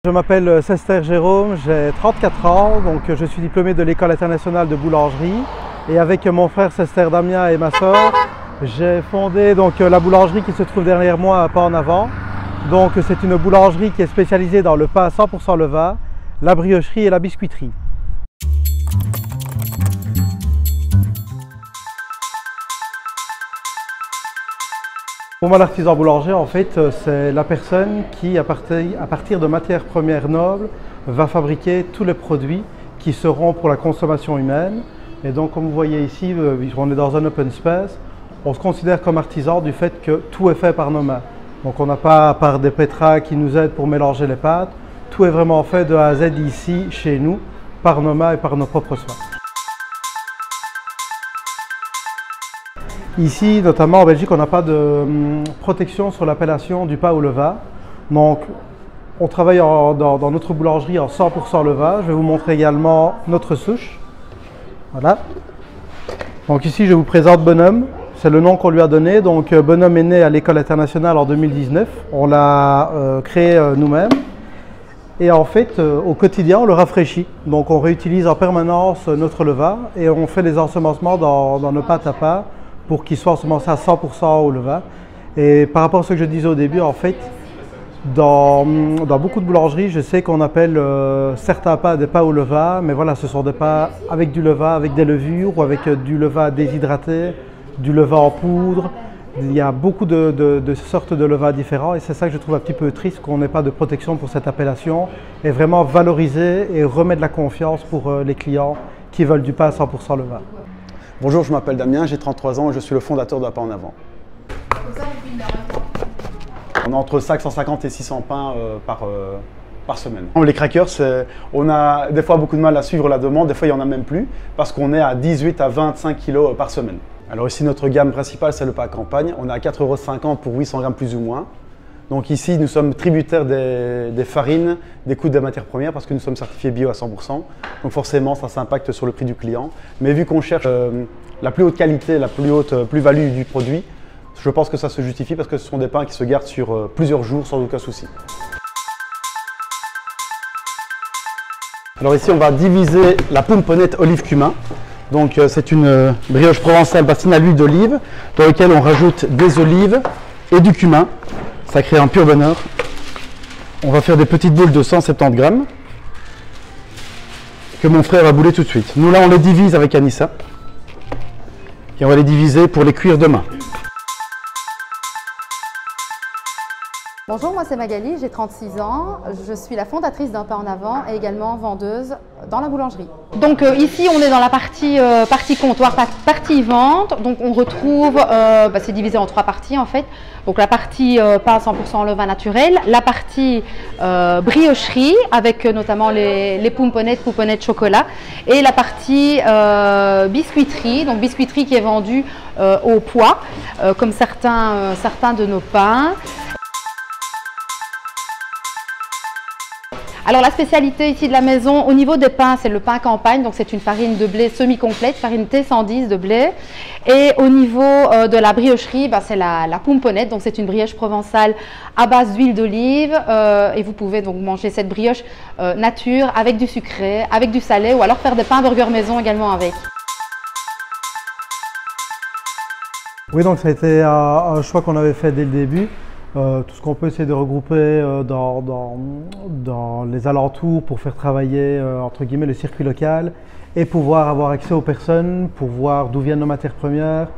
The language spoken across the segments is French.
Je m'appelle Sester Jérôme, j'ai 34 ans, donc je suis diplômé de l'École internationale de boulangerie et avec mon frère Sester Damien et ma soeur, j'ai fondé donc la boulangerie qui se trouve derrière moi à Pas en Avant. Donc c'est une boulangerie qui est spécialisée dans le pain 100% levain, la briocherie et la biscuiterie. Pour moi, l'artisan boulanger, en fait, c'est la personne qui, à partir de matières premières nobles, va fabriquer tous les produits qui seront pour la consommation humaine. Et donc, comme vous voyez ici, on est dans un open space. On se considère comme artisan du fait que tout est fait par nos mains. Donc, on n'a pas à part des pétras qui nous aident pour mélanger les pâtes. Tout est vraiment fait de A à Z ici, chez nous, par nos mains et par nos propres soins. Ici, notamment en Belgique, on n'a pas de protection sur l'appellation du pain au levain. Donc, on travaille dans notre boulangerie en 100% levain. Je vais vous montrer également notre souche. Voilà. Donc ici, je vous présente Bonhomme. C'est le nom qu'on lui a donné. Donc, Bonhomme est né à l'École internationale en 2019. On l'a créé nous-mêmes. Et en fait, au quotidien, on le rafraîchit. Donc, on réutilise en permanence notre levain et on fait des ensemencements dans nos pâtes à pain pour qu'ils soient ensemencés à 100% au levain. Et par rapport à ce que je disais au début, en fait, dans beaucoup de boulangeries, je sais qu'on appelle certains pains des pains au levain, mais voilà, ce sont des pains avec du levain, avec des levures ou avec du levain déshydraté, du levain en poudre. Il y a beaucoup de sortes de levains différents et c'est ça que je trouve un petit peu triste qu'on n'ait pas de protection pour cette appellation et vraiment valoriser et remettre de la confiance pour les clients qui veulent du pain à 100% levain. Bonjour, je m'appelle Damien, j'ai 33 ans et je suis le fondateur de la Pas en Avant. On a entre 550 et 600 pains par semaine. Les crackers, on a des fois beaucoup de mal à suivre la demande, des fois il n'y en a même plus, parce qu'on est à 18 à 25 kg par semaine. Alors ici, notre gamme principale, c'est le pain campagne. On est à 4,50 € pour 800 grammes plus ou moins. Donc ici, nous sommes tributaires des farines, des coûts des matières premières parce que nous sommes certifiés bio à 100%. Donc forcément, ça s'impacte sur le prix du client. Mais vu qu'on cherche la plus haute qualité, la plus haute plus-value du produit, je pense que ça se justifie parce que ce sont des pains qui se gardent sur plusieurs jours sans aucun souci. Alors ici, on va diviser la pomponnette olive cumin. Donc c'est une brioche provençale bassine à l'huile d'olive dans laquelle on rajoute des olives et du cumin. Ça crée un pur bonheur. On va faire des petites boules de 170 grammes que mon frère va bouler tout de suite. Nous là on les divise avec Anissa et on va les diviser pour les cuire demain. Bonjour, moi c'est Magali, j'ai 36 ans, je suis la fondatrice d'un Pain en Avant et également vendeuse dans la boulangerie. Donc ici on est dans la partie comptoir, partie vente, donc on retrouve, c'est divisé en 3 parties en fait. Donc la partie pain 100% levain naturel, la partie briocherie avec notamment les pouponnettes chocolat et la partie biscuiterie, donc biscuiterie qui est vendue au poids comme certains de nos pains. Alors la spécialité ici de la maison, au niveau des pains, c'est le pain campagne, donc c'est une farine de blé semi-complète, farine T110 de blé. Et au niveau de la briocherie, c'est la pomponnette, donc c'est une brioche provençale à base d'huile d'olive. Et vous pouvez donc manger cette brioche nature avec du sucré, avec du salé ou alors faire des pains burger maison également avec. Oui, donc ça a été un choix qu'on avait fait dès le début. Tout ce qu'on peut essayer de regrouper dans les alentours pour faire travailler entre guillemets le circuit local et pouvoir avoir accès aux personnes pour voir d'où viennent nos matières premières,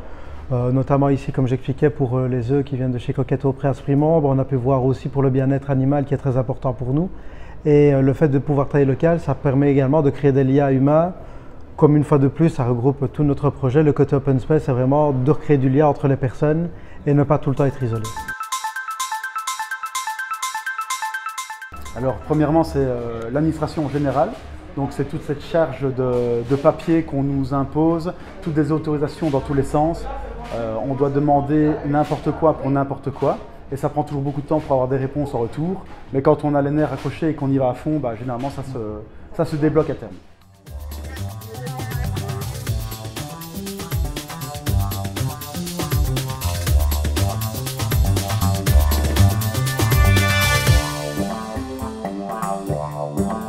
notamment ici comme j'expliquais pour les œufs qui viennent de chez Coquetto près à Sprimont. On a pu voir aussi pour le bien-être animal qui est très important pour nous et le fait de pouvoir travailler local, ça permet également de créer des liens humains. Comme une fois de plus, ça regroupe tout notre projet. Le côté open space, c'est vraiment de recréer du lien entre les personnes et ne pas tout le temps être isolé. Alors premièrement, c'est l'administration générale, donc c'est toute cette charge de papier qu'on nous impose, toutes des autorisations dans tous les sens. On doit demander n'importe quoi pour n'importe quoi et ça prend toujours beaucoup de temps pour avoir des réponses en retour. Mais quand on a les nerfs accrochés et qu'on y va à fond, généralement ça se débloque à terme. Merci.